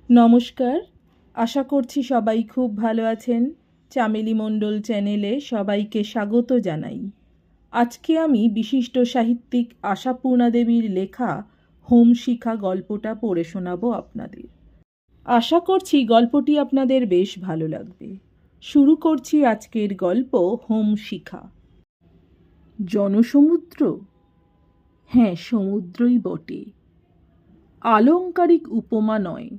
নমস্কার, আশা করছি সবাই খুব ভালো আছেন। চামেলি মণ্ডল চ্যানেলে সবাইকে স্বাগত জানাই। আজকে আমি বিশিষ্ট সাহিত্যিক আশাপূর্ণা দেবীর লেখা হোম শিখা গল্পটা পড়ে শোনাবো আপনাদের। আশা করছি গল্পটি আপনাদের বেশ ভালো লাগবে। শুরু করছি আজকের গল্প হোম শিখা। জনসমুদ্র? হ্যাঁ, সমুদ্রই বটে। আলংকারিক উপমা নয়,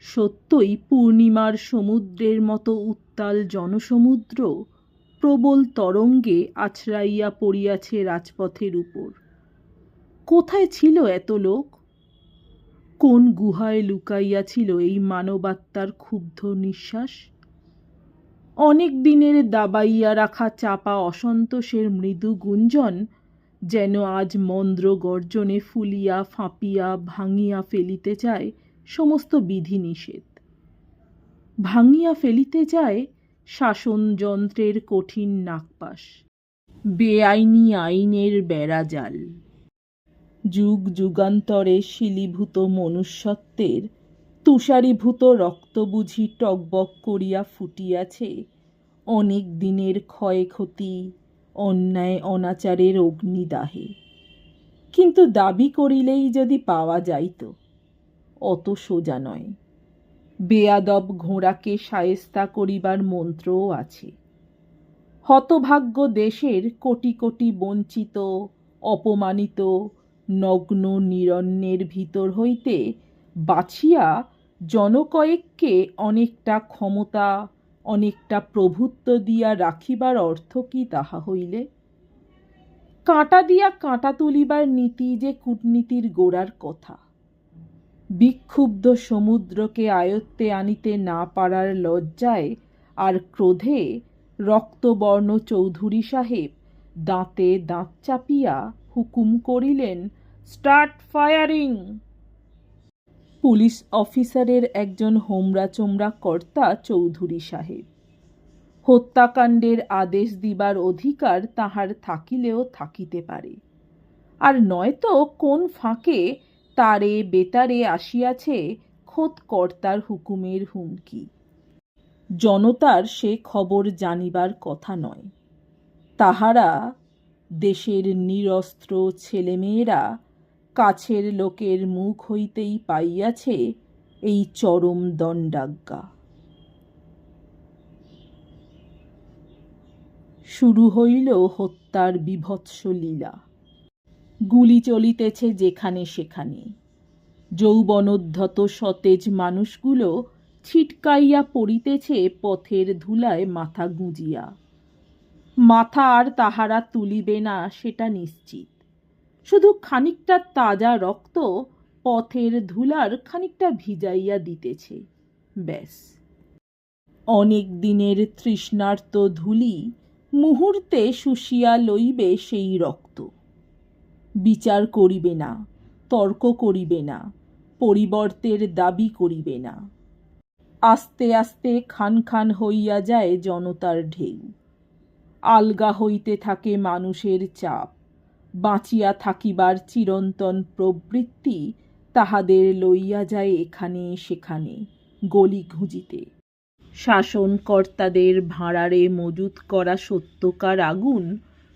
সত্যই পূর্ণিমার সমুদ্রের মতো উত্তাল জনসমুদ্র প্রবল তরঙ্গে আছড়াইয়া পড়িয়াছে রাজপথের উপর। কোথায় ছিল এত লোক? কোন গুহায় লুকাইয়াছিল এই মানবাত্মার ক্ষুব্ধ নিঃশ্বাস? অনেক দিনের দাবাইয়া রাখা চাপা অসন্তোষের মৃদু গুঞ্জন যেন আজ মন্দ্র গর্জনে ফুলিয়া ফাঁপিয়া ভাঙিয়া ফেলিতে চায় সমস্ত বিধিনিষেধ। ভাঙিয়া ফেলিতে চায় শাসনযন্ত্রের কঠিন নাগপাশ, বেআইনি আইনের বেড়াজাল। যুগ যুগান্তরে শিলীভূত মনুষ্যত্বের তুষারীভূত রক্ত বুঝি টগবগ করিয়া ফুটিয়াছে অনেক দিনের ক্ষয়ক্ষতি, অন্যায় অনাচারের অগ্নিদাহে। কিন্তু দাবি করিলেই যদি পাওয়া যাইত, অত সোজা নয়। বেয়াদব ঘোড়াকে শায়েস্তা করিবার মন্ত্রও আছে। হতভাগ্য দেশের কোটি কোটি বঞ্চিত, অপমানিত, নগ্ন নিরণ্যের ভিতর হইতে বাছিয়া জনকয়েককে অনেকটা ক্ষমতা, অনেকটা প্রভুত্ব দিয়া রাখিবার অর্থ কি তাহা হইলে? কাঁটা দিয়া কাঁটা তুলিবার নীতি যে কূটনীতির গোড়ার কথা। বিক্ষুব্ধ সমুদ্রকে আয়ত্তে আনিতে না পারার লজ্জায় আর ক্রোধে রক্তবর্ণ চৌধুরী সাহেব দাঁতে দাঁত চাপিয়া হুকুম করিলেন, স্টার্ট ফায়ারিং। পুলিশ অফিসারের একজন হোমরা চোমরা কর্তা চৌধুরী সাহেব। হত্যাকাণ্ডের আদেশ দিবার অধিকার তাহার থাকিলেও থাকিতে পারে, আর নয়তো কোন ফাঁকে তারে বেতারে আসিয়াছে খোদ কর্তার হুকুমের হুমকি। জনতার সে খবর জানিবার কথা নয়। তাহারা, দেশের নিরস্ত্র ছেলেমেয়েরা, কাছের লোকের মুখ হইতেই পাইয়াছে এই চরম দণ্ডাজ্ঞা। শুরু হইল হত্যার বীভৎস লীলা। গুলি চলিতেছে যেখানে সেখানে। যৌবনোদ্ধত সতেজ মানুষগুলো ছিটকাইয়া পড়িতেছে পথের ধুলায় মাথা গুঁজিয়া। মাথা আর তাহারা তুলিবে না সেটা নিশ্চিত। শুধু খানিকটা তাজা রক্ত পথের ধুলার খানিকটা ভিজাইয়া দিতেছে, ব্যাস। অনেক দিনের তৃষ্ণার্ত ধূলি মুহূর্তে শুষিয়া লইবে সেই রক্ত। বিচার করিবে না, তর্ক করিবে না, পরিবর্তের দাবি করিবে না। আস্তে আস্তে খান খান হইয়া যায় জনতার ঢেউ। আলগা হইতে থাকে মানুষের চাপ। বাঁচিয়া থাকিবার চিরন্তন প্রবৃত্তি তাহাদের লইয়া যায় এখানে সেখানে, গলি ঘুঁজিতে। শাসনকর্তাদের ভাঁড়ারে মজুত করা সত্যকার আগুন,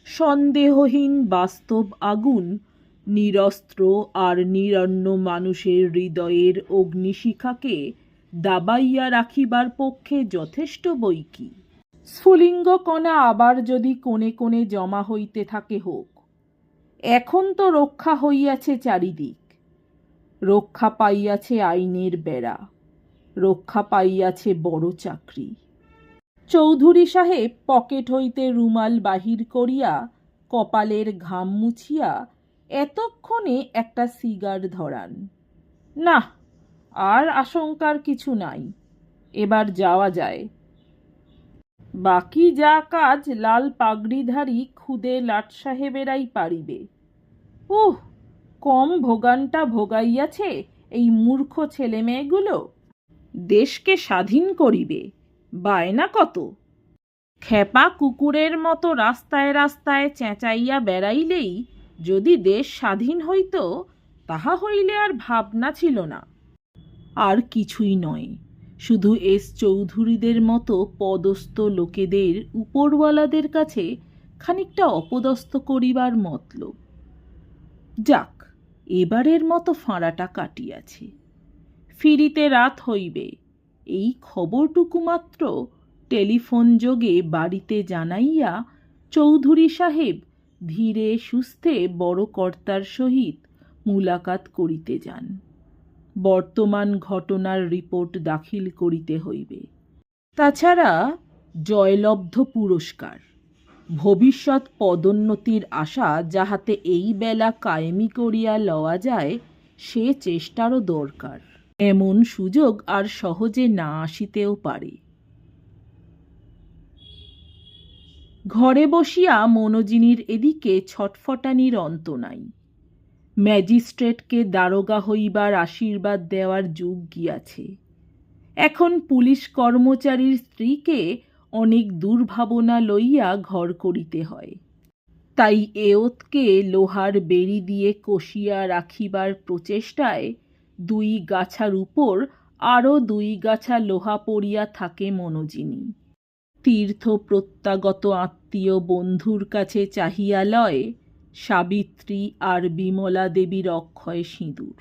সন্দেহহীন বাস্তব আগুন, নিরস্ত্র আর নিরন্ন মানুষের হৃদয়ের অগ্নিশিখাকে দাবাইয়া রাখিবার পক্ষে যথেষ্ট বই কি। স্ফুলিঙ্গ কণা আবার যদি কোণে কোণে জমা হইতে থাকে হোক। এখন তো রক্ষা হইয়াছে চারিদিক। রক্ষা পাইয়াছে আইনের বেড়া, রক্ষা পাইয়াছে বড় চাকরি। চৌধুরী সাহেব পকেট হইতে রুমাল বাহির করিয়া কপালের ঘাম মুছিয়া এতক্ষণে একটা সিগার ধরান। না, আর আশঙ্কার কিছু নাই, এবার যাওয়া যায়। বাকি যা কাজ লাল পাগড়িধারী খুদে লাট সাহেবেরাই পারিবে। কম ভোগানটা ভোগাইয়াছে এই মূর্খ ছেলে মেয়েগুলো। দেশকে স্বাধীন করিবে, বায়না কত। খেপা কুকুরের মতো রাস্তায় রাস্তায় চেঁচাইয়া বেড়াইলেই যদি দেশ স্বাধীন হইত, তাহা হইলে আর ভাবনা ছিল না। আর কিছুই নয়, শুধু এস চৌধুরীদের মতো পদস্থ লোকেদের উপরওয়ালাদের কাছে খানিকটা অপদস্থ করিবার মতলব। যাক, এবারের মতো ফাঁড়াটা কাটিয়াছে। ফিরিতে রাত হইবে, এই খবরটুকু মাত্র টেলিফোন যোগে বাড়িতে জানাইয়া চৌধুরী সাহেব ধীরে সুস্থে বড় কর্তার সহিত মুলাকাত করিতে যান। বর্তমান ঘটনার রিপোর্ট দাখিল করিতে হইবে। তাছাড়া জয়লব্ধ পুরস্কার, ভবিষ্যৎ পদোন্নতির আশা যাহাতে এই বেলা কায়েমি করিয়া লওয়া যায়, সে চেষ্টারও দরকার। এমন সুযোগ আর সহজে না আসিতেও পারে। ঘরে বসিয়া মনোজিনীর এদিকে ছটফটানির অন্ত নাই। ম্যাজিস্ট্রেটকে দারোগা হইবার আশীর্বাদ দেওয়ার যুগ গিয়াছে। এখন পুলিশ কর্মচারীর স্ত্রীকে অনেক দুর্ভাবনা লইয়া ঘর করিতে হয়। তাই এওতকে লোহার বেড়ি দিয়ে কষিয়া রাখিবার প্রচেষ্টায় 2 গাছার উপর আরও 2 গাছা লোহা পড়িয়া থাকে মনোজিনী। তীর্থ প্রত্যাগত আত্মীয় বন্ধুর কাছে চাহিয়া লয় সাবিত্রী আর বিমলা দেবীর অক্ষয় সিঁদুর।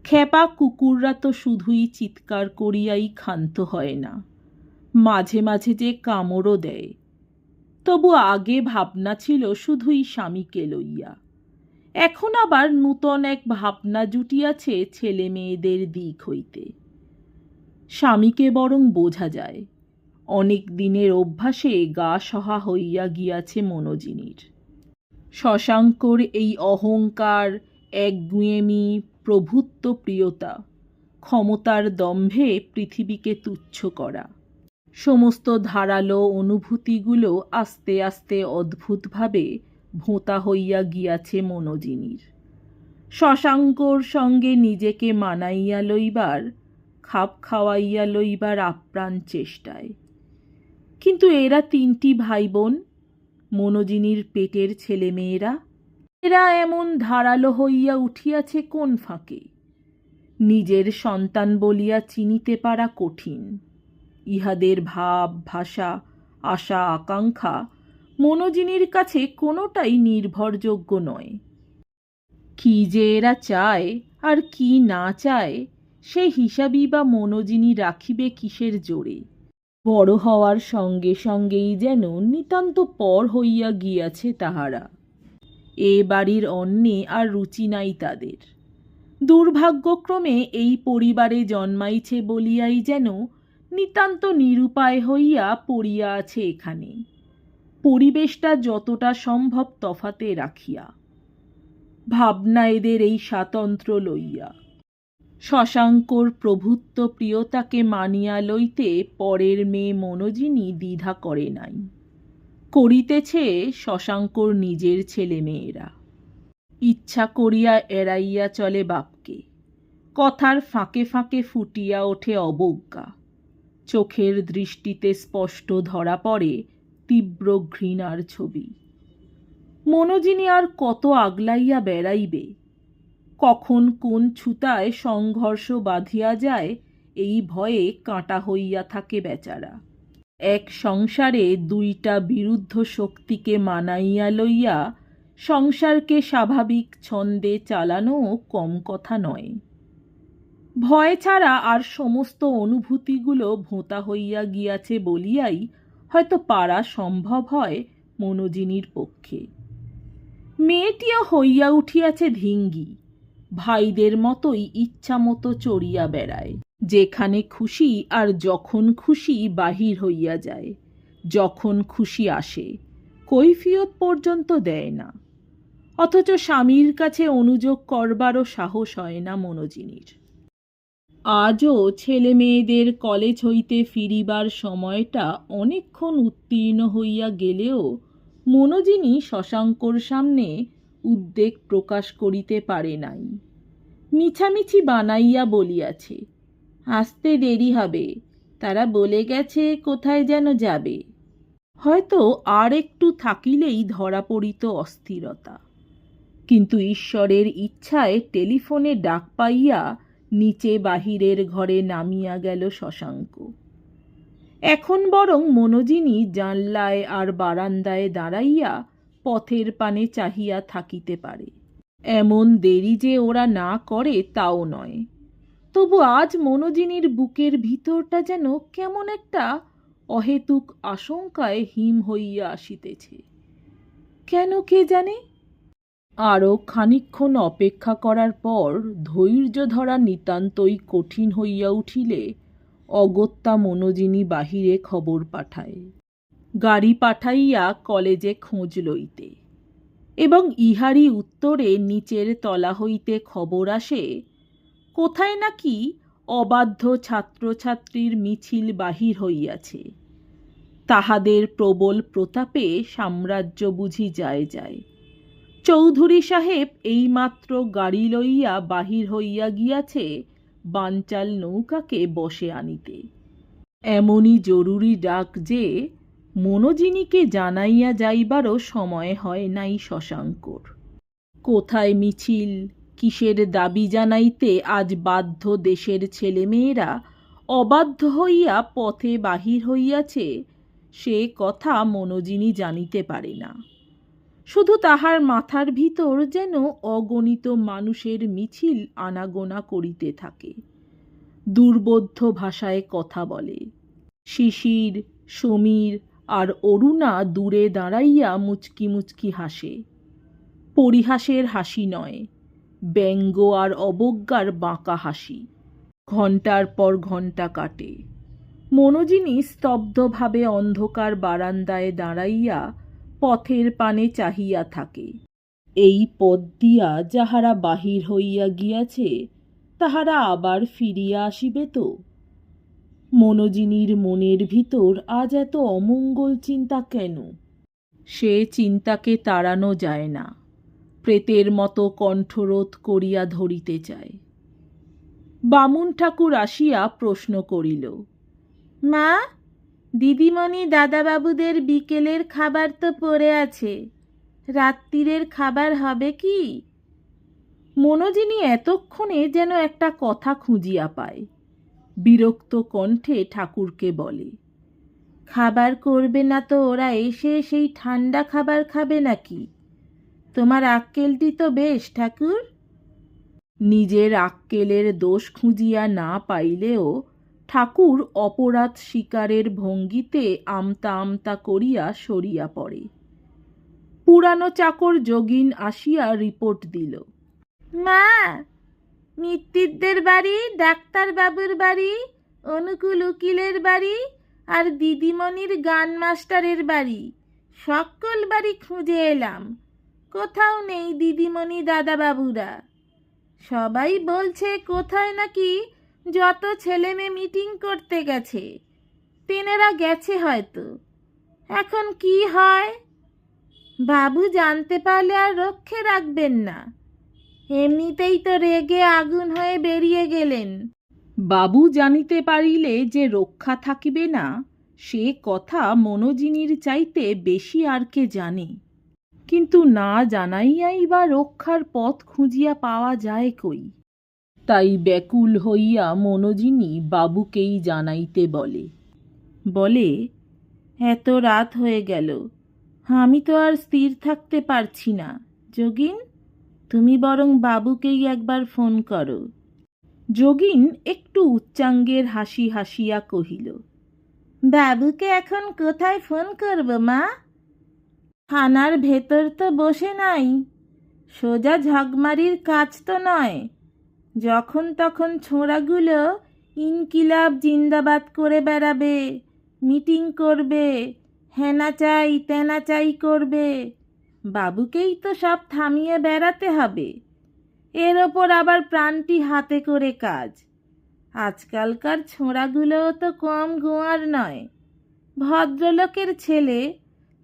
খেপা কুকুররা তো শুধুই চিৎকার করিয়াই ক্ষান্ত হয় না, মাঝে মাঝে যে কামড়ও দেয়। তবু আগে ভাবনা ছিল শুধুই স্বামীকে লইয়া, এখন আবার নূতন এক ভাবনা জুটিয়াছে ছেলে মেয়েদের দিক হইতে। স্বামীকে বরং বোঝা যায়, অনেক দিনের অভ্যাসে গা সহা হইয়া গিয়াছে মনোজিনীর। শশাঙ্কর এই অহংকার, একগুঁয়েমি, প্রভুত্ব প্রিয়তা, ক্ষমতার দম্ভে পৃথিবীকে তুচ্ছ করা, সমস্ত ধারালো অনুভূতিগুলো আস্তে আস্তে অদ্ভুতভাবে ভোঁতা হইয়া গিয়াছে মনোজিনীর। শশাঙ্কর সঙ্গে নিজেকে মানাইয়া লইবার, খাপ খাওয়াইয়া লইবার আপ্রাণ চেষ্টায়। কিন্তু এরা 3টি ভাই বোন, মনোজিনীর পেটের ছেলে মেয়েরা, এরা এমন ধারালো হইয়া উঠিয়াছে কোন ফাঁকে? নিজের সন্তান বলিয়া চিনিতে পারা কঠিন। ইহাদের ভাব, ভাষা, আশা, আকাঙ্ক্ষা মনোজিনীর কাছে কোনোটাই নির্ভরযোগ্য নয়। কি যে এরা চায় আর কি না চায়, সে হিসাবই বা মনোজিনী রাখিবে কিসের জোরে? বড় হওয়ার সঙ্গে সঙ্গেই যেন নিতান্ত পর হইয়া গিয়াছে তাহারা। এ বাড়ির অন্নে আর রুচি নাই তাদের। দুর্ভাগ্যক্রমে এই পরিবারে জন্মাইছে বলিয়াই যেন নিতান্ত নিরুপায় হইয়া পড়িয়া আছে এখানে, পরিবেশটা যতটা সম্ভব তফাতে রাখিয়া। ভাবনা এদের এই স্বাতন্ত্র লইয়া। শশাঙ্কর প্রভুত্ব প্রিয়তাকে মানিয়া লইতে পরের মেয়ে মনোজিনী দ্বিধা করে নাই। করিতেছে শশাঙ্কর নিজের ছেলে মেয়েরা। ইচ্ছা করিয়া এড়াইয়া চলে বাপকে। কথার ফাঁকে ফাঁকে ফুটিয়া ওঠে অবজ্ঞা। চোখের দৃষ্টিতে স্পষ্ট ধরা পড়ে তীব্র ঘৃণার ছবি। মনোজিনী আর কত আগলাইয়া বেড়াইবে? কখন কোন ছুতায় সংঘর্ষ বাঁধিয়া যায় এই ভয়ে কাঁটা হইয়া থাকে বেচারা। এক সংসারে 2টা বিরুদ্ধ শক্তিকে মানাইয়া লইয়া সংসারকে স্বাভাবিক ছন্দে চালানো কম কথা নয়। ভয় ছাড়া আর সমস্ত অনুভূতিগুলো ভোঁতা হইয়া গিয়াছে বলিয়াই হয়তো পারা সম্ভব হয় মনোজিনীর পক্ষে। মেয়েটিও হইয়া উঠিয়াছে ধিঙ্গি, ভাইদের মতোই ইচ্ছা মতো চড়িয়া বেড়ায়। যেখানে খুশি আর যখন খুশি বাহির হইয়া যায়, যখন খুশি আসে, কৈফিয়ত পর্যন্ত দেয় না। অথচ স্বামীর কাছে অনুযোগ করবারও সাহস হয় না মনোজিনীর। আজও ছেলে মেয়েদের কলেজ হইতে ফিরিবার সময়টা অনেকক্ষণ উত্তীর্ণ হইয়া গেলেও মনোজিনী শশাঙ্কর সামনে উদ্বেগ প্রকাশ করিতে পারে নাই। মিছামিছি বানাইয়া বলিয়াছে, আসতে দেরি হবে, তারা বলে গেছে কোথায় যেন যাবে। হয়তো আর একটু থাকিলেই ধরা পড়িত অস্থিরতা। কিন্তু ঈশ্বরের ইচ্ছায় টেলিফোনে ডাক পাইয়া নিচে বাহিরের ঘরে নামিয়া গেল শশাঙ্ক। এখন বরং মনোজিনী জানলায় আর বারান্দায় দাঁড়াইয়া পথের পানে চাহিয়া থাকিতে পারে। এমন দেরি যে ওরা না করে তাও নয়, তবু আজ মনোজিনীর বুকের ভিতরটা যেন কেমন একটা অহেতুক আশঙ্কায় হিম হইয়া আসিতেছে। কেন কে জানে? আরও খানিকক্ষণ অপেক্ষা করার পর ধৈর্য ধরা নিতান্তই কঠিন হইয়া উঠিলে অগত্যা মনোজিনী বাহিরে খবর পাঠায়, গাড়ি পাঠাইয়া কলেজে খোঁজ লইতে, এবং ইহারই উত্তরে নিচের তলা হইতে খবর আসে কোথায় নাকি অবাধ্য ছাত্রছাত্রীর মিছিল বাহির হইয়াছে। তাহাদের প্রবল প্রতাপে সাম্রাজ্য বুঝি যায় যায়। চৌধুরী সাহেব এইমাত্র গাড়ি লইয়া বাহির হইয়া গিয়াছে বানচাল নৌকাকে বসে আনিতে। এমনই জরুরি ডাক যে মনোজিনীকে জানাইয়া যাইবারও সময় হয় নাই শশাঙ্কর। কোথায় মিছিল, কিসের দাবি জানাইতে আজ বাধ্য দেশের ছেলেমেয়েরা অবাধ্য হইয়া পথে বাহির হইয়াছে, সে কথা মনোজিনী জানিতে পারে না। শুধু তাহার মাথার ভিতর যেন অগণিত মানুষের মিছিল আনাগোনা করিতে থাকে, দুর্বোধ্য ভাষায় কথা বলে। শিশির, সমীর আর অরুণা দূরে দাঁড়াইয়া মুচকি মুচকি হাসে। পরিহাসের হাসি নয়, ব্যঙ্গ আর অবজ্ঞার বাঁকা হাসি। ঘণ্টার পর ঘণ্টা কাটে। মনোজিনী স্তব্ধভাবে অন্ধকার বারান্দায় দাঁড়াইয়া পথের পানে চাহিয়া থাকে। এই পথ দিয়া যাহারা বাহির হইয়া গিয়াছে তাহারা আবার ফিরিয়া আসিবে তো? মনোজিনীর মনের ভিতর আজ এত অমঙ্গল চিন্তা কেন? সে চিন্তাকে তাড়ানো যায় না, প্রেতের মতো কণ্ঠরোধ করিয়া ধরিতে চায়। বামুন ঠাকুর আসিয়া প্রশ্ন করিল, মা, দিদিমণি দাদাবাবুদের বিকেলের খাবার তো পড়ে আছে, রাত্রিরের খাবার হবে কি? মনোজিনী এতক্ষণে যেন একটা কথা খুঁজিয়া পায়। বিরক্ত কণ্ঠে ঠাকুরকে বলে, খাবার করবে না তো ওরা এসে সেই ঠান্ডা খাবার খাবে নাকি? তোমার আক্কেলটি তো বেশ ঠাকুর। নিজের আক্কেলের দোষ খুঁজিয়া না পাইলেও ঠাকুর অপরাধ স্বীকারের ভঙ্গিতে আমতা আমতা করিয়া সরিয়া পড়ে। পুরানো চাকর যোগিন আসিয়া রিপোর্ট দিল, মা, মিত্তিরদের বাড়ি, ডাক্তারবাবুর বাড়ি, অনুকূল উকিলের বাড়ি আর দিদিমণির গান মাস্টারের বাড়ি, সকল বাড়ি খুঁজে এলাম, কোথাও নেই দিদিমণি দাদাবাবুরা। সবাই বলছে কোথায় নাকি যত ছেলে মেয়ে মিটিং করতে গেছে, তেনারা গেছে হয়তো। এখন কি হয়? বাবু জানতে পারলে আর রক্ষে রাখবেন না, এমনিতেই তো রেগে আগুন হয়ে বেরিয়ে গেলেন। বাবু জানিতে পারিলে যে রক্ষা থাকিবে না, সে কথা মনোজিনীর চাইতে বেশি আর কে জানে। কিন্তু না জানাইয়াই বা রক্ষার পথ খুঁজিয়া পাওয়া যায় কই? তাই ব্যাকুল হইয়া মনোজিনী বাবুকেই জানাইতে বলে। বলে, এত রাত হয়ে গেল, আমি তো আর স্থির থাকতে পারছি না। যোগিন, তুমি বরং বাবুকেই একবার ফোন করো। যোগিন একটু উচ্চাঙ্গের হাসি হাসিয়া কহিল, বাবুকে এখন কোথায় ফোন করব মা? থানার ভেতর তো বসে নাই, সোজা ঝগমারির কাজ তো নয়। যখন তখন ছোঁড়াগুলো ইনকিলাব জিন্দাবাদ করে বেড়াবে, মিটিং করবে, হেনা চাই তেনা চাই করবে। বাবুকেই তো সব থামিয়ে বেড়াতে হবে। এর ওপর আবার প্রাণটি হাতে করে কাজ। আজকালকার ছোঁড়াগুলোও তো কম গোয়ার নয়। ভদ্রলোকের ছেলে,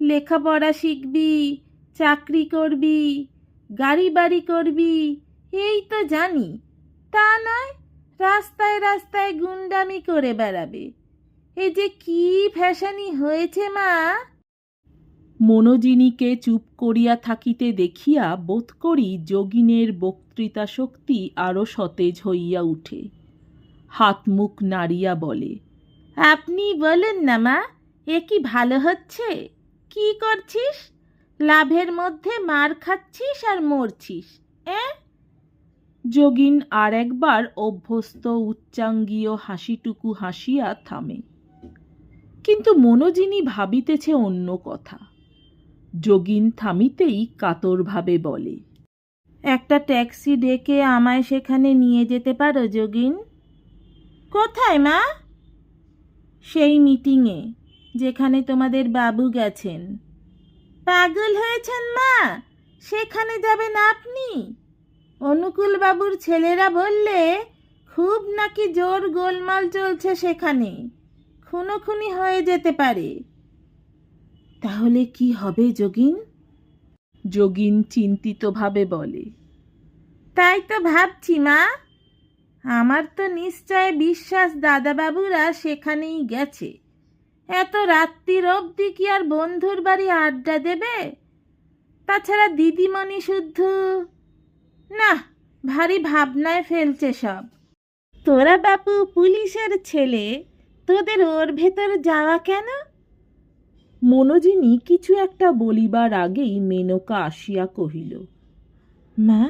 লেখাপড়া শিখবি, চাকরি করবি, গাড়ি বাড়ি করবি, এই তো জানি। তা নয় রাস্তায় রাস্তায় গুন্ডামি করে বেড়াবে। এই যে কি ফ্যাশানি হয়েছে মা! মনোজিনীকে চুপ করিয়া থাকিতে দেখিয়া বোধ করি যোগিনের বক্তৃতা শক্তি আরও সতেজ হইয়া উঠে। হাত মুখ নাড়িয়া বলে, আপনি বলেন না মা, এ কি ভালো হচ্ছে? কি করছিস? লাভের মধ্যে মার খাচ্ছিস আর মরছিস। যোগিন আর একবার অভ্যস্ত উচ্চাঙ্গীয় হাসিটুকু হাসিয়া থামে, কিন্তু মনোজিনী ভাবিতেছে অন্য কথা। যোগিন থামিতেই কাতরভাবে বলে, একটা ট্যাক্সি ডেকে আমায় সেখানে নিয়ে যেতে পারো যোগিন? কোথায় মা? সেই মিটিংয়ে যেখানে তোমাদের বাবু গেছেন। পাগল হয়েছেন মা? সেখানে যাবেন আপনি? অনুকূল বাবুর ছেলেরা বললে খুব নাকি জোর গোলমাল চলছে সেখানে, খুনোখুনি হয়ে যেতে পারে। তাহলে কি হবে যোগিন? যোগিন চিন্তিতভাবে বলে, তাই তো ভাবছি মা। আমার তো নিশ্চয় বিশ্বাস দাদাবাবুরা সেখানেই গেছে। এত রাত্রির অবধি কি আর বন্ধুর বাড়ি আড্ডা দেবে? তাছাড়া দিদিমণি শুদ্ধ না, ভারী ভাবনায় ফেলছে সব। তোরা বাপু পুলিশের ছেলে, তোদের ওর ভেতর যাওয়া কেন? মনোজিনী কিছু একটা বলিবার আগেই মেনকা আসিয়া কহিল, মা,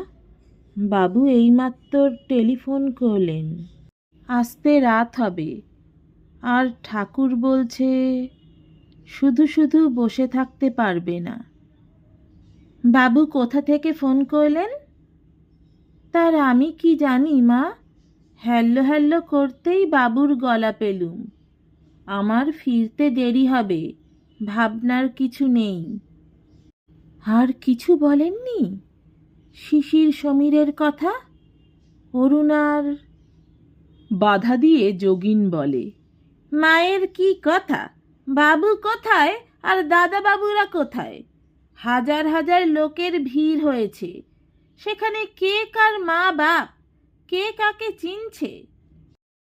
বাবু এইমাত্র টেলিফোন করলেন, আসতে রাত হবে, আর ঠাকুর বলছে শুধু শুধু বসে থাকতে পারবে না। বাবু কোথা থেকে ফোন করলেন? তার আমি কি জানি মা, হ্যালো হ্যালো করতেই বাবুর গলা পেলুম। আমার ফিরতে দেরি হবে, ভাবনার কিছু নেই। আর কিছু বলেননি? শিশির সমীরের কথা, অরুণার? বাধা দিয়ে যোগিন বলে, মায়ের কি কথা? বাবু কোথায় আর দাদা বাবুরা কোথায়? হাজার হাজার লোকের ভিড় হয়েছে সেখানে, কে কার মা বাপ, কে কাকে চিনছে?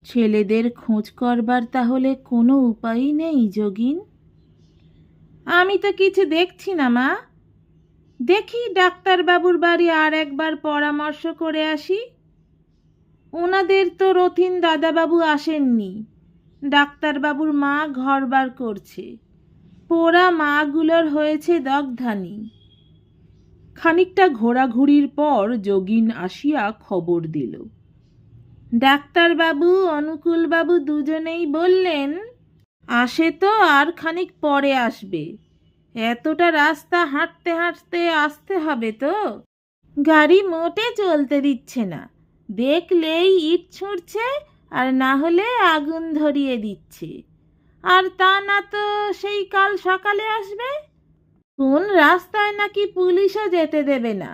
ছেলেদের খোঁজ করবার তাহলে কোনো উপায়ই নেই যোগিন? আমি তো কিছু দেখছি না মা। দেখি ডাক্তারবাবুর বাড়ি আর একবার পরামর্শ করে আসি। ওনাদের তো রথিন দাদাবাবু আসেননি, ডাক্তারবাবুর মা ঘরবার করছে। পোড়া মাগুলোর হয়েছে দগ্ধানি। খানিকটা ঘোরাঘুরির পর যোগিন আসিয়া খবর দিল, ডাক্তারবাবু অনুকূলবাবু দুজনেই বললেন আসে তো আর খানিক পরে আসবে। এতটা রাস্তা হাঁটতে হাঁটতে আসতে হবে তো। গাড়ি মোটে চলতে দিচ্ছে না, দেখলেই ইট ছুঁড়ছে আর না হলে আগুন ধরিয়ে দিচ্ছে। আর তা না তো সেই কাল সকালে আসবে। কোন রাস্তায় নাকি পুলিশও যেতে দেবে না,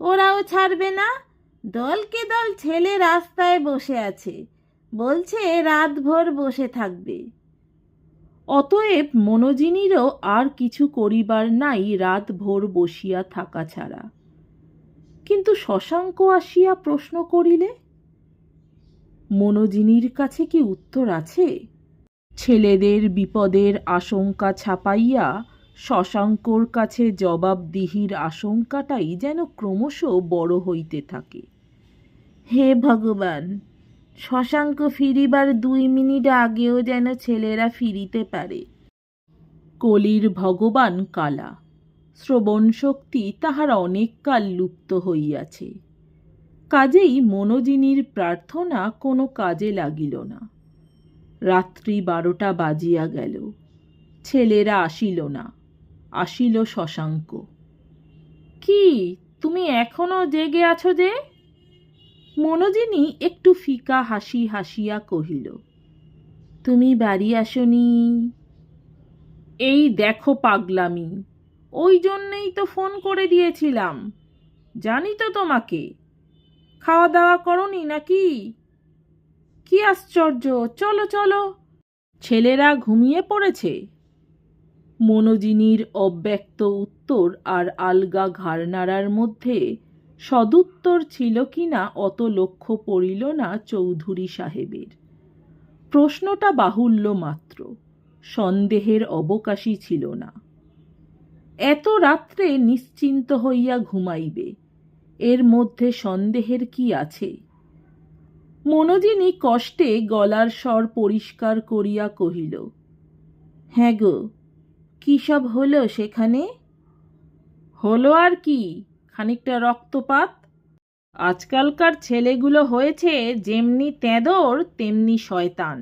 ওরাও ছাড়বে না। দলকে দল ছেলে রাস্তায় বসে আছে, বলছে রাতভর বসে থাকবে। অতএব মনোজিনীরও আর কিছু করিবার নাই রাত ভোর বসিয়া থাকা ছাড়া। কিন্তু শশাঙ্ক আসিয়া প্রশ্ন করিলে, মনোজিনীর কাছে কি উত্তর আছে? ছেলেদের বিপদের আশঙ্কা ছাপাইয়া শশাঙ্কর কাছে জবাবদিহির আশঙ্কাটাই যেন ক্রমশ বড় হইতে থাকে। হে ভগবান, শশাঙ্ক ফিরিবার 2 মিনিট আগেও যেন ছেলেরা ফিরিতে পারে। কলির ভগবান কালা, শ্রবণ শক্তি তাহার অনেককাল লুপ্ত হইয়াছে। কাজেই মনোজিনীর প্রার্থনা কোনো কাজে লাগিল না। রাত্রি 12টা বাজিয়া গেল, ছেলেরা আসিল না। আসিল শশাঙ্ক। কি, তুমি এখনো জেগে আছো যে? মনোজিনী একটু ফিকা হাসি হাসিয়া কহিল, তুমি বাড়ি আসনি? এই দেখো পাগলামি, ওই জন্যেই তো ফোন করে দিয়েছিলাম। জানি তো তোমাকে। খাওয়া দাওয়া করনি নাকি? কি আশ্চর্য, চলো চলো। ছেলেরা ঘুমিয়ে পড়েছে। মনোজিনীর অব্যক্ত উত্তর আর আলগা ঘাড় নাড়ার মধ্যে সদুত্তর ছিল কিনা অত লক্ষ্য পড়িল না চৌধুরী সাহেবের। প্রশ্নটা বাহুল্য মাত্র, সন্দেহের অবকাশই ছিল না। এত রাত্রে নিশ্চিন্ত হইয়া ঘুমাইবে, এর মধ্যে সন্দেহের কি আছে? মনোজিনী কষ্টে গলার স্বর পরিষ্কার করিয়া কহিল, হ্যাঁ গো, কী সব হলো সেখানে? হলো আর কি, খানিকটা রক্তপাত। আজকালকার ছেলেগুলো হয়েছে যেমনি তেঁদর তেমনি শয়তান।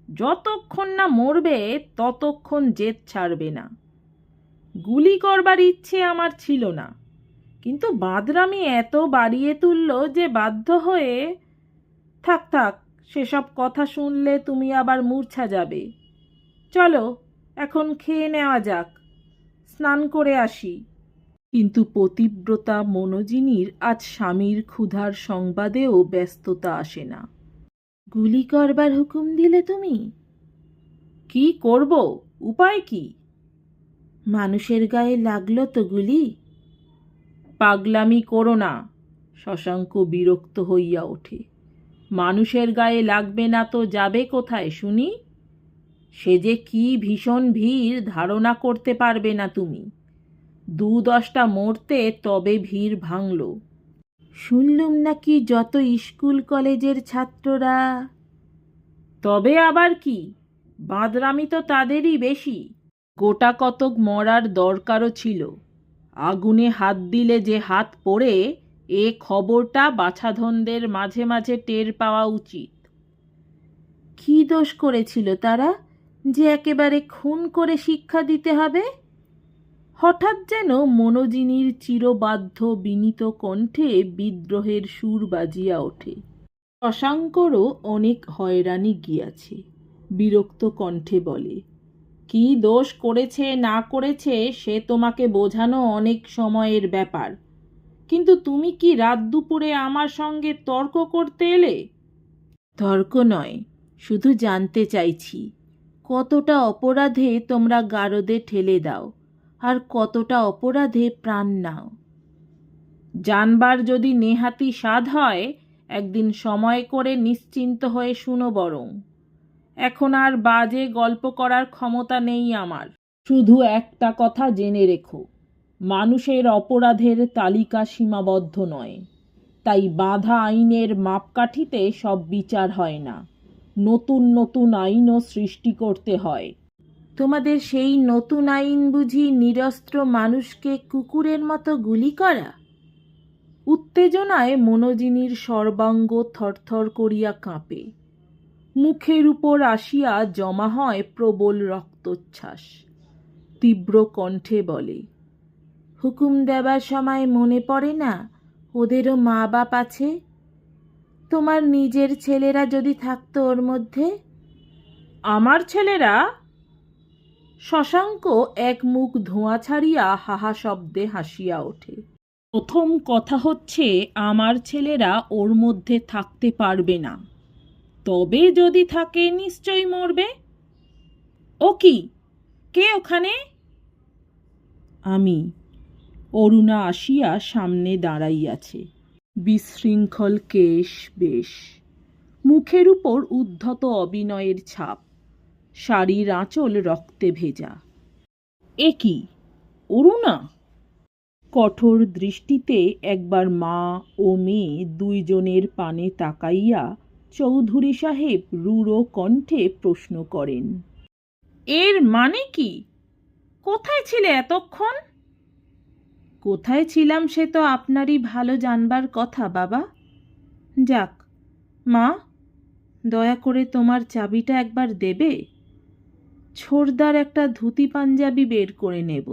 যতক্ষণ না মরবে ততক্ষণ জেদ ছাড়বে না। গুলি করবার ইচ্ছে আমার ছিল না, কিন্তু বাঁদরামি এত বাড়িয়ে তুলল যে বাধ্য হয়ে। থাক থাক, সেসব কথা শুনলে তুমি আবার মূর্ছা যাবে। চলো এখন খেয়ে নেওয়া যাক, স্নান করে আসি। কিন্তু পতিব্রতা মনোজিনীর আজ স্বামীর ক্ষুধার সংবাদেও ব্যস্ততা আসে না। গুলি করবার হুকুম দিলে তুমি? কি করব, উপায় কি? মানুষের গায়ে লাগলো তো গুলি। পাগলামি করো না। শশাঙ্ক বিরক্ত হইয়া ওঠে। মানুষের গায়ে লাগবে না তো যাবে কোথায় শুনি? সে যে কি ভীষণ ভিড় ধারণা করতে পারবে না তুমি। 2-10টা মরতে তবে ভিড় ভাঙল। শুনলুম নাকি যত স্কুল কলেজের ছাত্ররা। তবে আবার কি, বাঁদরামি তো তাদেরই বেশি। গোটা কতক মরার দরকারও ছিল। আগুনে হাত দিলে যে হাত পোড়ে, এ খবরটা বাছাধনদের মাঝে মাঝে টের পাওয়া উচিত। কি দোষ করেছিল তারা যে একেবারে খুন করে শিক্ষা দিতে হবে? হঠাৎ যেন মনোজিনীর চিরবাধ্য বিনীত কণ্ঠে বিদ্রোহের সুর বাজিয়া ওঠে। শশাঙ্করও অনেক হয়রানি গিয়াছে। বিরক্ত কণ্ঠে বলে, কি দোষ করেছে না করেছে সে তোমাকে বোঝানো অনেক সময়ের ব্যাপার, কিন্তু তুমি কি রাত দুপুরে আমার সঙ্গে তর্ক করতে এলে? তর্ক নয়, শুধু জানতে চাইছি কতটা অপরাধে তোমরা গারদে ঠেলে দাও আর কতটা অপরাধে প্রাণ নাও। জানবার যদি নেহাতি স্বাদ হয়, একদিন সময় করে নিশ্চিন্ত হয়ে শুনো বরং। এখন আর বাজে গল্প করার ক্ষমতা নেই আমার। শুধু একটা কথা জেনে রেখো, মানুষের অপরাধের তালিকা সীমাবদ্ধ নয়। তাই বাঁধা আইনের মাপকাঠিতে সব বিচার হয় না। নতুন নতুন আইনও সৃষ্টি করতে হয়। তোমাদের সেই নতুন আইন বুঝি নিরস্ত্র মানুষকে কুকুরের মতো গুলি করা? উত্তেজনায় মনোজিনীর সর্বাঙ্গ থরথর করিয়া কাঁপে। মুখের উপর আসিয়া জমা হয় প্রবল রক্তচ্ছ্বাস। তীব্র কণ্ঠে বলে, হুকুম দেবার সময় মনে পড়ে না ওদেরও মা বাপ আছে? তোমার নিজের ছেলেরা যদি থাকতো ওর মধ্যে। আমার ছেলেরা? শশাঙ্ক এক মুখ ধোঁয়া ছাড়িয়া হাহা শব্দে হাসিয়া ওঠে। প্রথম কথা হচ্ছে, আমার ছেলেরা ওর মধ্যে থাকতে পারবে না। তবে যদি থাকে নিশ্চয়ই মরবে। ও কি, কে ওখানে? আমি। অরুণা আসিয়া সামনে দাঁড়াইয়াছে। বিশৃঙ্খল কেশ বেশ, মুখের উপর উদ্ধত অবিনয়ের ছাপ, শাড়ির আঁচল রক্তে ভেজা। এ কি, অরুণা? কঠোর দৃষ্টিতে একবার মা ও মেয়ে দুইজনের পানে তাকাইয়া চৌধুরী সাহেব রূঢ় কণ্ঠে প্রশ্ন করেন, এর মানে কি? কোথায় ছিলে এতক্ষণ? কোথায় ছিলাম সে তো আপনারই ভালো জানবার কথা বাবা। যাক মা, দয়া করে তোমার চাবিটা একবার দেবে? ছোড়দার একটা ধুতি পাঞ্জাবি বের করে নেব।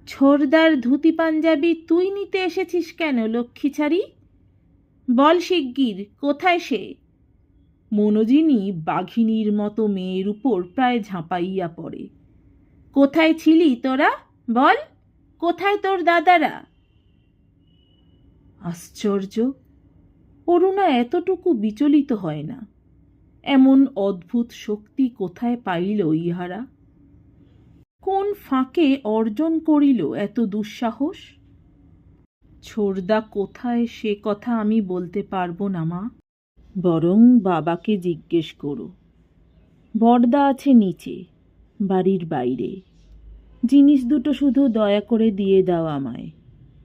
ছোড়দার ধুতি পাঞ্জাবি তুই নিতে এসেছিস কেন লক্ষ্মীছাড়ি? বল শিগগির, কোথায় সে? মনোজিনী বাঘিনীর মতো মেয়ের উপর প্রায় ঝাঁপাইয়া পড়ে। কোথায় ছিলি তোরা? বল, কোথায় তোর দাদারা? আশ্চর্য, অরুণা এতটুকু বিচলিত হয় না। এমন অদ্ভুত শক্তি কোথায় পাইল ইহারা? কোন ফাঁকে অর্জন করিল এত দুঃসাহস? ছোড়দা কোথায় সে কথা আমি বলতে পারবো না মা, বরং বাবাকে জিজ্ঞেস করো। বড়দা আছে নিচে, বাড়ির বাইরে। জিনিস দুটো শুধু দয়া করে দিয়ে দাও আমায়,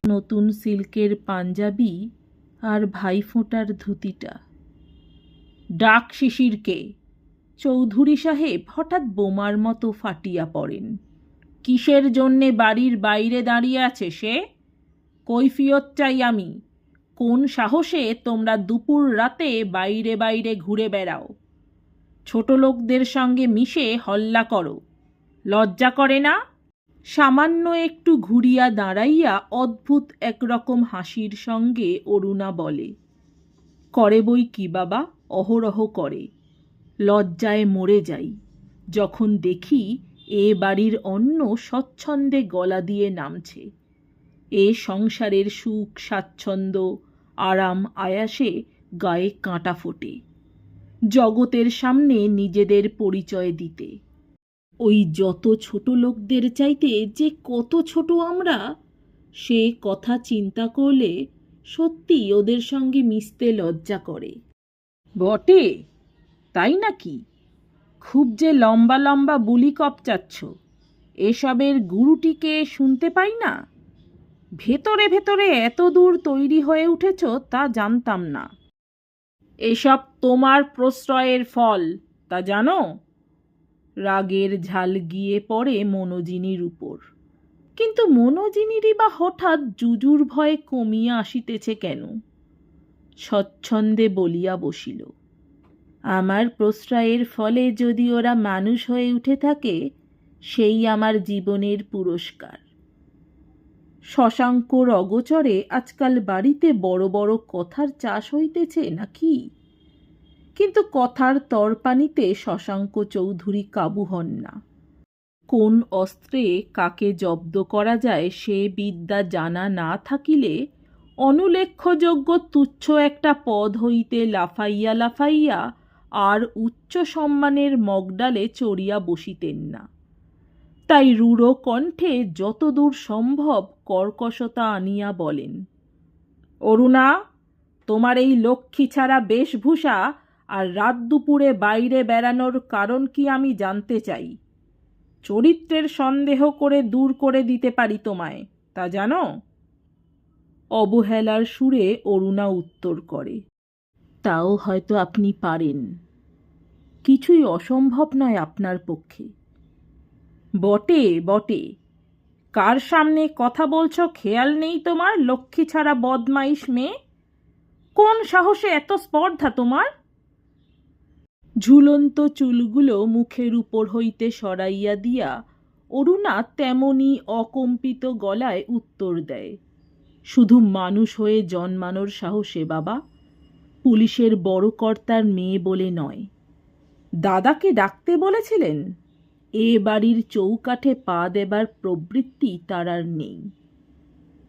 নতুন সিল্কের পাঞ্জাবি আর ভাইফোঁটার ধুতিটা। ডাক শিশিরকে। চৌধুরী সাহেব হঠাৎ বোমার মতো ফাটিয়া পড়েন। কিসের জন্যে বাড়ির বাইরে দাঁড়িয়ে আছে সে? কৈফিয়ত চাই আমি। কোন সাহসে তোমরা দুপুর রাতে বাইরে বাইরে ঘুরে বেড়াও? ছোট লোকদের সঙ্গে মিশে হল্লা করো, লজ্জা করে না? সামান্য একটু ঘুরিয়া দাঁড়াইয়া অদ্ভুত একরকম হাসির সঙ্গে অরুণা বলে, করে বই কি বাবা, অহরহ করে। লজ্জায় মরে যাই যখন দেখি এ বাড়ির অন্ন স্বচ্ছন্দে গলা দিয়ে নামছে। এ সংসারের সুখ স্বাচ্ছন্দ্য আরাম আয়াসে গায়ে কাঁটা ফোটে, জগতের সামনে নিজেদের পরিচয় দিতে। ওই যত ছোট লোকদের চাইতে যে কত ছোট আমরা, সে কথা চিন্তা করলে সত্যি ওদের সঙ্গে মিশতে লজ্জা করে। বটে, তাই নাকি? খুব যে লম্বা লম্বা বুলি কপচাচ্ছ, এসবের গুরুটিকে শুনতে পাই না। ভেতরে ভেতরে এত দূর তৈরি হয়ে উঠেছ তা জানতাম না। এসব তোমার প্রশ্রয়ের ফল, তা জানো? রাগের ঝাল গিয়ে পড়ে মনোজিনীর উপর। কিন্তু মনোজিনীরই বা হঠাৎ জুজুর ভয়ে কমিয়া আসিতেছে কেন? স্বচ্ছন্দে বলিয়া বসিল, আমার প্রশ্রয়ের ফলে যদি ওরা মানুষ হয়ে উঠে থাকে, সেই আমার জীবনের পুরস্কার। শশাঙ্কর অগোচরে আজকাল বাড়িতে বড় বড় কথার চাষ হইতেছে নাকি? কিন্তু কথার তরপানিতে শশাঙ্ক চৌধুরী কাবু হন না। কোন অস্ত্রে কাকে জব্দ করা যায় সে বিদ্যা জানা না থাকিলে অনুলেখ্যযোগ্য তুচ্ছ একটা পদ হইতে লাফাইয়া লাফাইয়া আর উচ্চ সম্মানের মগডালে চড়িয়া বসিতেন না। তাই রূঢ় কণ্ঠে যতদূর সম্ভব কর্কশতা আনিয়া বলেন, অরুণা, তোমার এই লক্ষ্মী ছাড়া বেশভূষা আর রাত দুপুরে বাইরে বেড়ানোর কারণ কি আমি জানতে চাই। চরিত্রের সন্দেহ করে দূর করে দিতে পারি তোমায়, তা জানো? অবহেলার সুরে অরুণা উত্তর করে, তাও হয়তো আপনি পারেন। কিছুই অসম্ভব নয় আপনার পক্ষে। বটে বটে, কার সামনে কথা বলছো খেয়াল নেই তোমার, লক্ষ্মী ছাড়া বদমাইশ মেয়ে? কোন সাহসে এত স্পর্ধা তোমার? ঝুলন্ত চুলগুলো মুখের উপর হইতে সরাইয়া দিয়া অরুণা তেমনি অকম্পিত গলায় উত্তর দেয়, শুধু মানুষ হয়ে জন্মানোর সাহসে বাবা, পুলিশের বড় কর্তার মেয়ে বলে নয়। দাদাকে ডাকতে বলেছিলেন, এ বাড়ির চৌকাঠে পা দেবার প্রবৃত্তি তার আর নেই।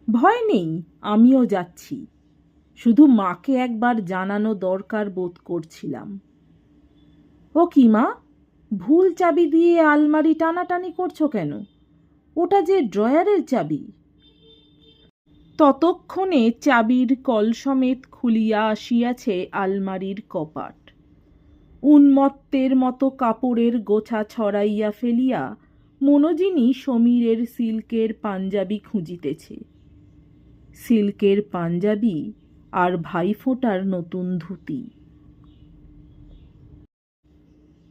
ভয় নেই, আমিও যাচ্ছি। শুধু মাকে একবার জানানো দরকার বোধ করছিলাম। ও কি মা, ভুল চাবি দিয়ে আলমারি টানাটানি করছো কেন? ওটা যে ড্রয়ারের চাবি। ততক্ষণে চাবির কল সমেত খুলিয়া আসিয়াছে আলমারির কপাট। উন্মত্তের মতো কাপড়ের গোছা ছড়াইয়া ফেলিয়া মনোজিনী সমীরের সিল্কের পাঞ্জাবি খুঁজিতেছে। সিল্কের পাঞ্জাবি আর ভাইফোঁটার নতুন ধুতি।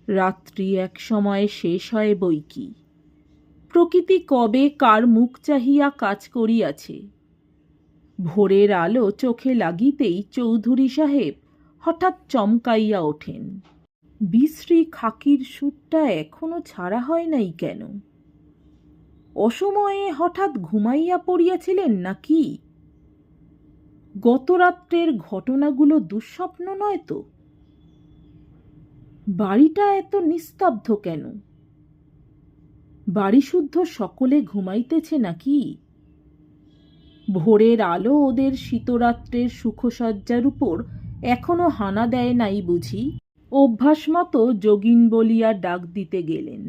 রাত্রি এক সময় শেষ হয় বই কি। প্রকৃতি কবে কার মুখ চাহিয়া কাজ করিয়াছে। ভোরের আলো চোখে লাগিতেই চৌধুরী সাহেব হঠাৎ চমকাইয়া ওঠেন। বিশ্রী খাকির সুটটা এখনো ছাড়া হয় নাই কেন? অসময়ে হঠাৎ ঘুমাইয়া পড়িয়াছিলেন নাকি? গত রাত্রের ঘটনাগুলো দুঃস্বপ্ন নয় তো? বাড়িটা এত নিস্তব্ধ কেন? বাড়িশুদ্ধ সকলে ঘুমাইতেছে নাকি? ভোরের আলো ওদের শীতরাত্রের সুখসজ্জার উপর এখনো হানা দেয় নাই বুঝি? অভ্যাস মতো যোগিন বলিয়া ডাক দিতে গেলেন,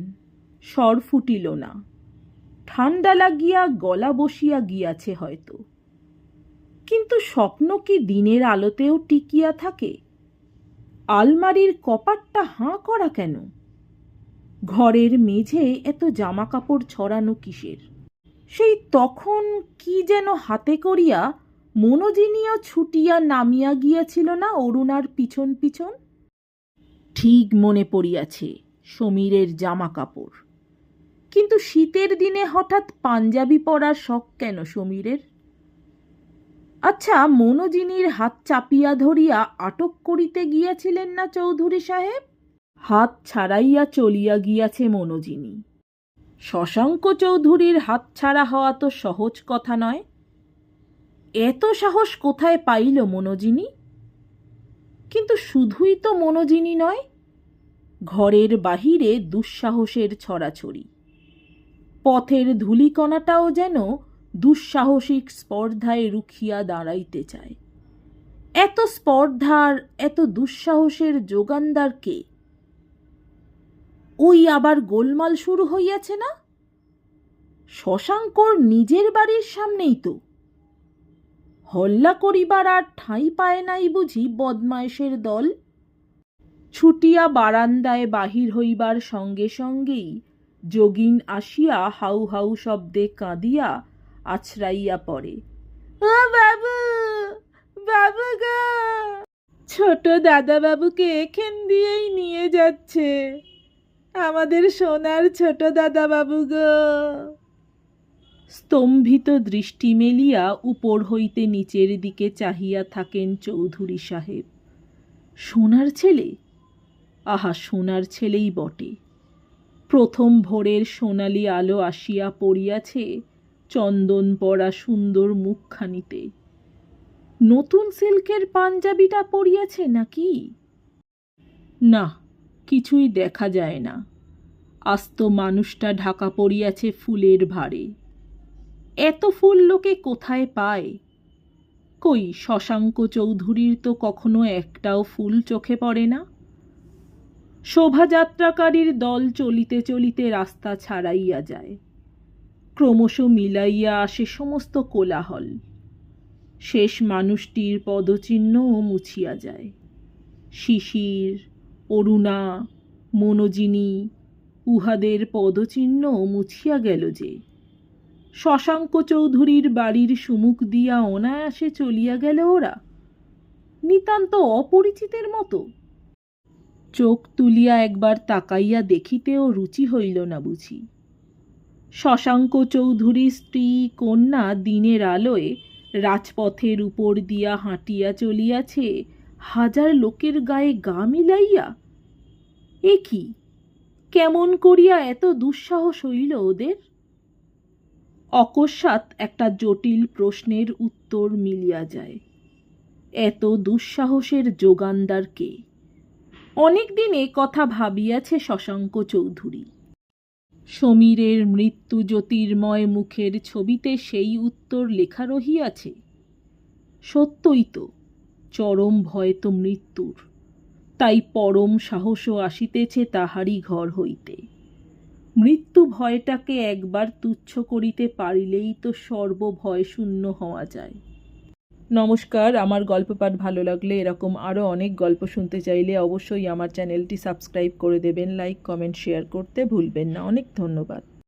স্বর ফুটিল না। ঠান্ডা লাগিয়া গলা বসিয়া গিয়াছে হয়তো। কিন্তু স্বপ্ন কি দিনের আলোতেও টিকিয়া থাকে? আলমারির কপাটটা হাঁ করা কেন? ঘরের মেঝে এত জামা কাপড় ছড়ানো কিসের? সেই তখন কি যেন হাতে করিয়া মনোজিনীও ছুটিয়া নামিয়া গিয়াছিল না অরুণার পিছন পিছন? ঠিক মনে পড়িয়াছে সমীরের জামা কাপড়। কিন্তু শীতের দিনে হঠাৎ পাঞ্জাবি পরার শখ কেন সমীরের? আচ্ছা, মনোজিনীর হাত চাপিয়া ধরিয়া আটক করিতে গিয়াছিলেন না চৌধুরী সাহেব? হাত ছাড়াইয়া চলিয়া গিয়াছে মনোজিনী। শশাঙ্ক চৌধুরীর হাত ছাড়া হওয়া তো সহজ কথা নয়। এত সাহস কোথায় পাইল মনোজিনী? কিন্তু শুধুই তো মনোজিনী নয়, ঘরের বাহিরে দুঃসাহসের ছড়াছড়ি। পথের ধূলিকণাটাও যেন দুঃসাহসিক স্পর্ধায় রুখিয়া দাঁড়াইতে চায়। এত স্পর্ধার, এত দুঃসাহসের যোগানদার কে? ওই আবার গোলমাল শুরু হইয়াছে না? শশাঙ্কর নিজের বাড়ির সামনেই তো। হল্লা করিবার আর ঠাঁই পায় নাই বুঝি বদমায়েশের দল? ছুটিয়া বারান্দায় বাহির হইবার সঙ্গে সঙ্গেই যোগিন আসিয়া হাউ হাউ শব্দে কাঁদিয়া আছড়াইয়া পড়ে। ও বাবু, বাবু গো! ছোট দাদা বাবুকে এখান দিয়েই নিয়ে যাচ্ছে, আমাদের সোনার ছোট দাদা বাবু গো! স্তম্ভিত দৃষ্টি মেলিয়া উপর হইতে নিচের দিকে চাহিয়া থাকেন চৌধুরী সাহেব। সোনার ছেলে? আহা, সোনার ছেলেই বটে। প্রথম ভোরের সোনালি আলো আসিয়া পড়িয়াছে চন্দন পরা সুন্দর মুখখানিতে। নতুন সিল্কের পাঞ্জাবিটা পরিয়াছে নাকি? না, কিছুই দেখা যায় না। আস্ত মানুষটা ঢাকা পড়িয়াছে ফুলের ভারে। এত ফুল লোকে কোথায় পায়? কই, শশাঙ্ক চৌধুরীর তো কখনো একটাও ফুল চোখে পড়ে না। শোভাযাত্রাকারীর দল চলিতে চলিতে রাস্তা ছাড়াইয়া যায়। ক্রমশ মিলাইয়া আসে সমস্ত কোলাহল। শেষ মানুষটির পদচিহ্নও মুছিয়া যায়। শিশির, অরুণা, মনোজিনী, উহাদের পদচিহ্নও মুছিয়া গেল যে। শশাঙ্ক চৌধুরীর বাড়ির সুমুখ দিয়া অনায়াসে চলিয়া গেল ওরা, নিতান্ত অপরিচিতের মতো। চোখ তুলিয়া একবার তাকাইয়া দেখিতেও রুচি হইল না বুঝি। শশাঙ্ক চৌধুরীর স্ত্রী কন্যা দিনের আলোয় রাজপথের উপর দিয়া হাঁটিয়া চলিয়াছে হাজার লোকের গায়ে গা মিলাইয়া। এ কি, কেমন করিয়া এত দুঃসাহস হইল ওদের? অকস্মাৎ একটা জটিল প্রশ্নের উত্তর মিলিয়া যায়। এত দুঃসাহসের যোগানদার কে? অনেক দিনে কথা ভাবিয়াছে শশাঙ্ক চৌধুরী। সমীরের মৃত্যু জ্যোতির্ময় মুখের ছবিতে সেই উত্তর লেখা রহিয়াছে। সত্যই তো, চরম ভয় তো মৃত্যুর, তাই পরম সাহসও আসিতেছে তাহারই ঘর হইতে। মৃত্যু ভয়টাকে একবার তুচ্ছ করিতে পারিলেই তো সর্বভয় শূন্য হওয়া যায়। নমস্কার, আমার গল্প পাঠ ভালো লাগলে এরকম আরও অনেক গল্প শুনতে চাইলে অবশ্যই আমার চ্যানেলটি সাবস্ক্রাইব করে দেবেন। লাইক, কমেন্ট, শেয়ার করতে ভুলবেন না। অনেক ধন্যবাদ।